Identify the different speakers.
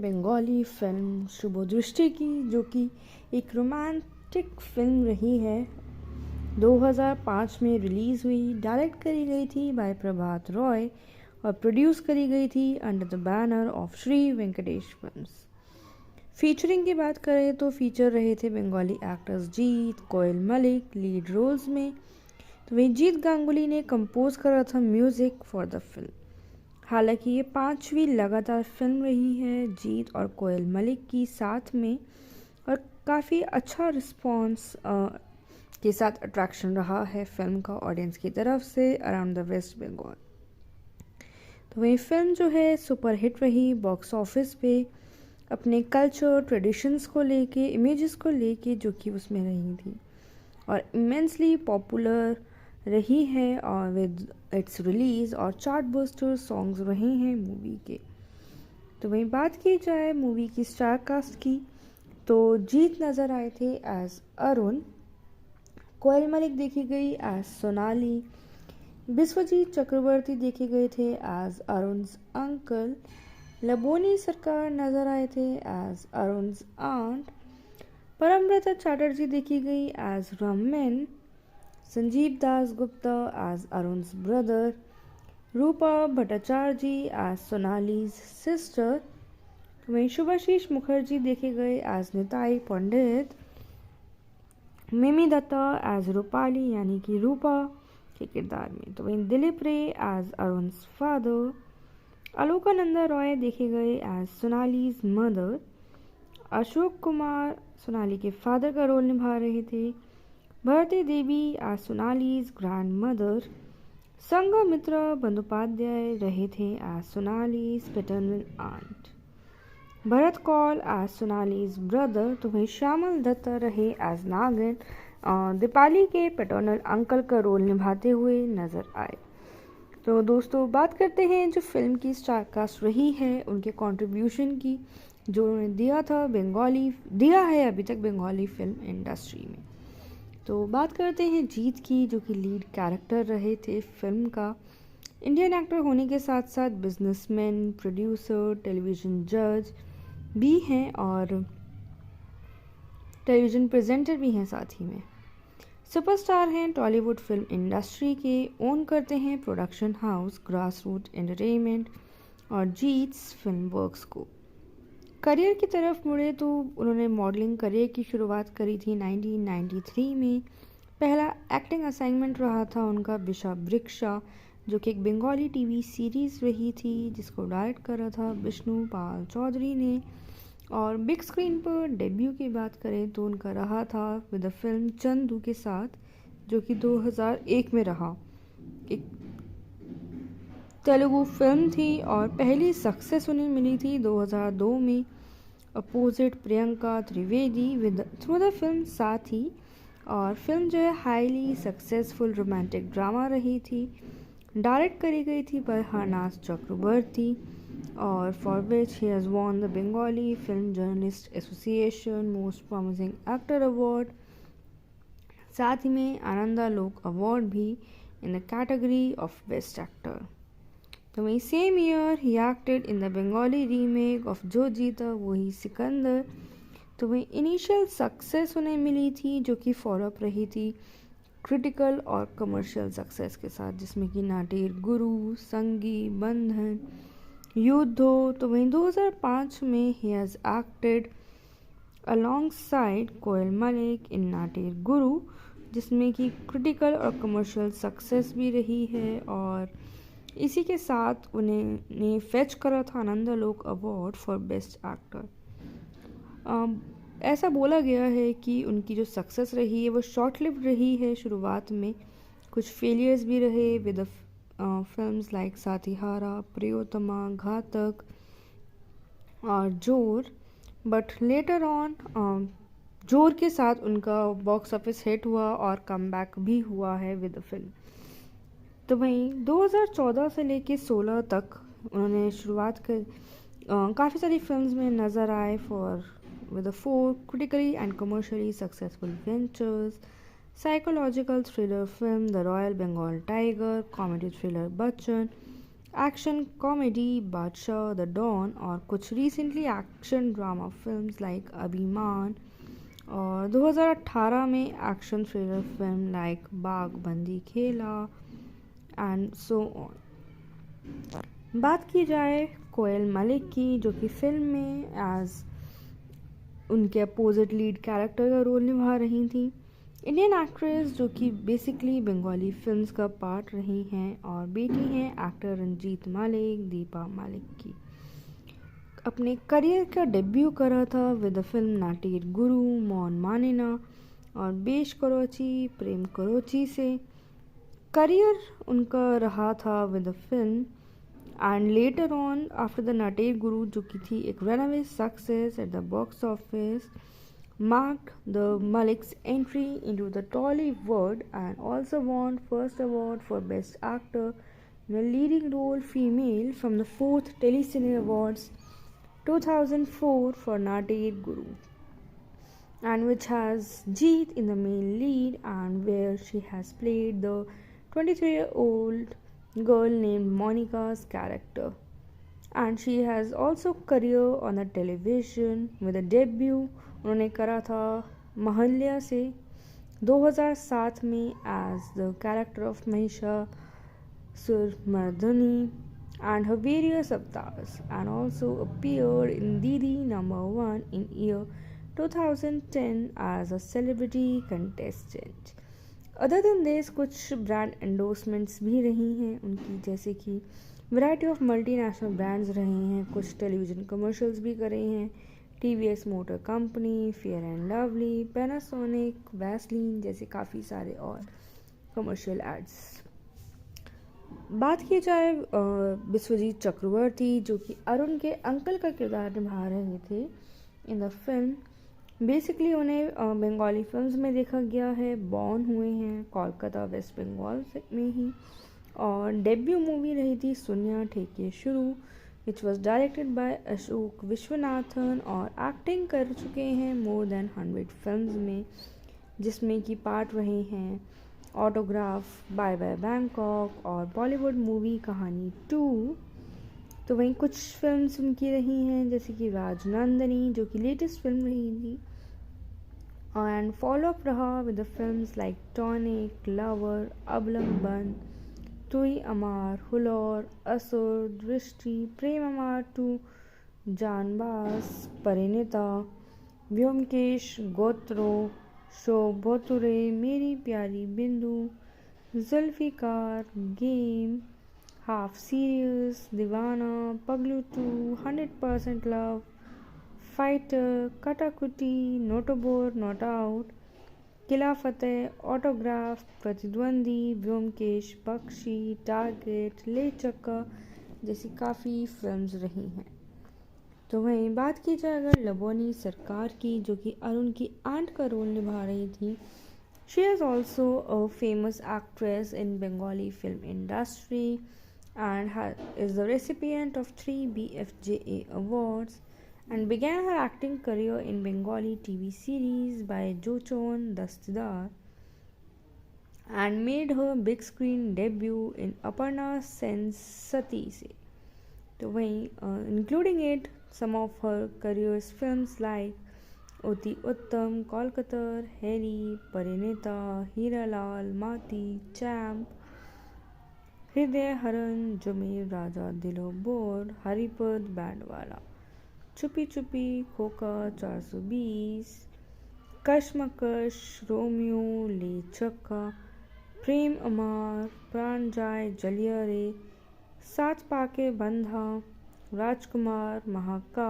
Speaker 1: Bengali film शुभ दृष्टि की, जो कि एक रोमांटिक फिल्म रही है। 2005 में रिलीज़ हुई, डायरेक्ट करी गई थी बाय प्रभात रॉय और प्रोड्यूस करी गई थी under the banner of Shri Venkatesh films. Featuring की बात करें तो फीचर रहे थे बंगाली एक्टर्स जीत, कोयल मलिक लीड रोल्स में। तो वहीं जीत गांगुली ने कंपोज करा था म्यूज़िक फॉर द फिल्म। हालांकि ये 5वीं लगातार फिल्म रही है जीत और कोयल मलिक की साथ में, और काफ़ी अच्छा रिस्पॉन्स के साथ अट्रैक्शन रहा है फिल्म का ऑडियंस की तरफ से अराउंड द वेस्ट बंगाल। तो वही फिल्म जो है सुपर हिट रही बॉक्स ऑफिस पे, अपने कल्चर ट्रेडिशंस को लेके, इमेजेस को लेके जो कि उसमें रही थी, और इमेंसली पॉपुलर रही है और विद इट्स रिलीज़ और चार्ट बस्टर सॉन्ग्स रहे हैं मूवी के। तो वहीं बात की जाए मूवी की स्टार कास्ट की, तो जीत नज़र आए थे एज अरुण, कोयल मलिक देखी गई एज सोनाली, विश्वजीत चक्रवर्ती देखे गए थे एज अरुण's अंकल, लबोनी सरकार नज़र आए थे एज अरुण's आंट, परमव्रता चैटर्जी देखी गई as Raman, Sanjeev Das Gupta as अरुण's brother, रूपा भट्टाचार्य एज सोनाली's सिस्टर, वहीं शुभाशीष मुखर्जी देखे गए एज निताई पंडित, मिमी दत्ता एज रूपाली यानी कि रूपा के किरदार में। तो वहीं दिलीप रे एज अरुण's फादर, अलोकानंदा रॉय देखे गए एज सोनाली's मदर, अशोक कुमार सोनाली के फादर का रोल निभा रहे थे, भारती देवी एज सोनाली's ग्रैंड मदर, संघमित्रा बंदोपाध्याय रहे थे एज सोनाली's paternal aunt, Bharat Kaul as सोनाली's ब्रदर, तो वहीं श्यामल दत्ता रहे एज नागिन, दीपाली के पैटर्नल अंकल का रोल निभाते हुए नज़र आए। तो दोस्तों बात करते हैं जो फिल्म की स्टार कास्ट रही है उनके कंट्रीब्यूशन की, जो उन्होंने दिया है अभी तक बंगाली फिल्म इंडस्ट्री में। तो बात करते हैं जीत की, जो कि लीड कैरेक्टर रहे थे फिल्म का। इंडियन एक्टर होने के साथ साथ बिजनेसमैन, प्रोड्यूसर, टेलीविज़न जज भी हैं और टेलीविज़न प्रेजेंटर भी हैं साथ ही में। सुपरस्टार हैं टॉलीवुड फिल्म इंडस्ट्री के, ओन करते हैं production house grass root entertainment और जीट्स फिल्म वर्क्स को। करियर की तरफ मुड़े तो उन्होंने मॉडलिंग करियर की शुरुआत करी थी 1993 में। पहला एक्टिंग असाइनमेंट रहा था उनका बिशा वृक्षा, जो कि एक बंगाली टीवी सीरीज़ रही थी जिसको डायरेक्ट करा था विष्णु पाल चौधरी ने। और बिग स्क्रीन पर डेब्यू की बात करें तो उनका रहा था विद द फिल्म चंदू के साथ, जो कि 2001 में रहा। एक तेलुगु फिल्म थी और पहली सक्सेस उन्हें मिली थी 2002 में opposite Priyanka Trivedi with through the film साथी। और फिल्म जो है हाईली सक्सेसफुल रोमांटिक ड्रामा रही थी, डायरेक्ट करी गई थी बाय हरनाज चक्रवर्ती, और for which he has won the Bengali film journalist association most promising actor award, साथ ही में आनंदा लोक अवार्ड भी in the category of best actor. तो वहीं same year he acted in the Bengali remake of जो जीता वही सिकंदर। तो वहीं इनिशियल सक्सेस उन्हें मिली थी जो कि फॉलोअप रही थी क्रिटिकल और कमर्शियल सक्सेस के साथ, जिसमें कि नाटेर गुरु, संगी, बंधन, युद्धो। तो वहीं 2005 में ही हैज़ एक्टेड अलोंगसाइड कोयल मलिक इन नाटेर गुरु, जिसमें कि क्रिटिकल और कमर्शियल सक्सेस भी रही है, और इसी के साथ उन्हें फेच करा था आनंदा लोक अवार्ड फॉर बेस्ट एक्टर। ऐसा बोला गया है कि उनकी जो सक्सेस रही है वो शॉर्ट लिव्ड रही है, शुरुआत में कुछ फेलियर्स भी रहे विद फिल्म्स लाइक साथीहारा, प्रियोतमा, घातक और जोर, बट लेटर ऑन जोर के साथ उनका बॉक्स ऑफिस हिट हुआ और कमबैक भी हुआ है विद द फिल्म। तो वहीं 2014 से लेके 16 तक उन्होंने शुरुआत कर काफ़ी सारी फिल्म्स में नज़र आए for with the 4 critically and commercially successful ventures: psychological thriller film The Royal Bengal Tiger, comedy thriller Bachchan, action comedy बादशाह, द डॉन और कुछ recently action drama films like अभिमान और 2018 में एक्शन थ्रिलर फिल्म लाइक बाग बंदी खेला and so on. बात की जाए कोयल मलिक की, जो कि फिल्म में एज उनके अपोजिट लीड कैरेक्टर का रोल निभा रही थी। इंडियन एक्ट्रेस जो कि बेसिकली बंगाली फिल्म्स का पार्ट रही हैं और बेटी हैं एक्टर रंजीत मालिक, दीपा मालिक की। अपने करियर का डेब्यू करा था विद द फिल्म नाटेर गुरु, मौन मानेना और बेश करोची प्रेम करोची से। करियर उनका रहा था with the film and later on after the Nater Guru, जो कि थी एक runaway success at the box office, marked the Malik's entry into the Tollywood and also won first award for Best Actor in a Leading Role Female from the 4th Telecine Awards 2004 for Nadir Guru, and which has Jeet in the main lead and where she has played the 23-year-old girl named Monica's character. And she has also career on the television with a debut उन्होंने करा था महल्या से 2007 में as the character of Mahishasurmardini and her various avatars, and also appeared in Didi Number 1 in year 2010 as a celebrity contestant. Other than this, कुछ brand endorsements भी रही हैं उनकी, जैसे कि वैरायटी ऑफ मल्टीनेशनल ब्रांड्स रहे हैं, कुछ टेलीविज़न कमर्शियल्स भी करे हैं, TVS motor company, fair and lovely, Panasonic, Vaseline जैसे काफ़ी सारे और कमर्शियल एड्स। बात की जाए विश्वजीत चक्रवर्ती, जो कि अरुण के अंकल का किरदार निभा रहे थे इन द फिल्म। बेसिकली उन्हें बंगाली फिल्म्स में देखा गया है, बॉर्न हुए हैं कोलकाता वेस्ट बंगाल में ही, और डेब्यू मूवी रही थी सुनिया ठेके शुरू, which was directed by Ashok Viswanathan, और एक्टिंग कर चुके हैं मोर देन 100 फिल्म्स में, जिसमें कि पार्ट रहे हैं ऑटोग्राफ, बाय बाय बैंकॉक और बॉलीवुड मूवी कहानी 2। तो वहीं कुछ फिल्म्स उनकी रही हैं जैसे कि राजनंदनी, जो कि लेटेस्ट फिल्म रही थी, एंड फॉलोअप रहा with the films like tonic, lover, अवलंबन, तुई अमार, हुलौर, असुर, दृष्टि, प्रेम अमार 2, जानबाज, परिणीता, व्योमकेश, गोत्रो, शोभोतुरे, मेरी प्यारी बिंदु, Zulfikar, game, half serious, Deewana, Paglu 2, 100% love, fighter, Katakuti, Notobor, not out, Killa Fateh, autograph, Pratidwandi, Byomkesh, पक्षी, टारगेट, ले चक्का जैसी काफ़ी फिल्म्स रही हैं। तो वहीं बात की जाए अगर लबोनी सरकार की, जो कि अरुण की आंट का रोल निभा रही थी, she is also a famous actress in Bengali film industry and is the recipient of 3 BFJA awards and began her acting career in Bengali TV series by Jochon Dastidar and made her big screen debut in Aparna Sen's Sati se. तो वहीं including it some of her career's films like Oti Uttam, Kolkatar, Harry, Parinita, Hiralal, Mati, Champ, हृदय हरण, जमीर राजा दिलो bore, हरिपद बैंडवाला, छुपी छुपी, खोका 420, कशमकश, Romeo, ले चक्का, प्रेम अमार, प्राण जाए जलिया रे, सात पाके बंधा, राजकुमार, महाकाल।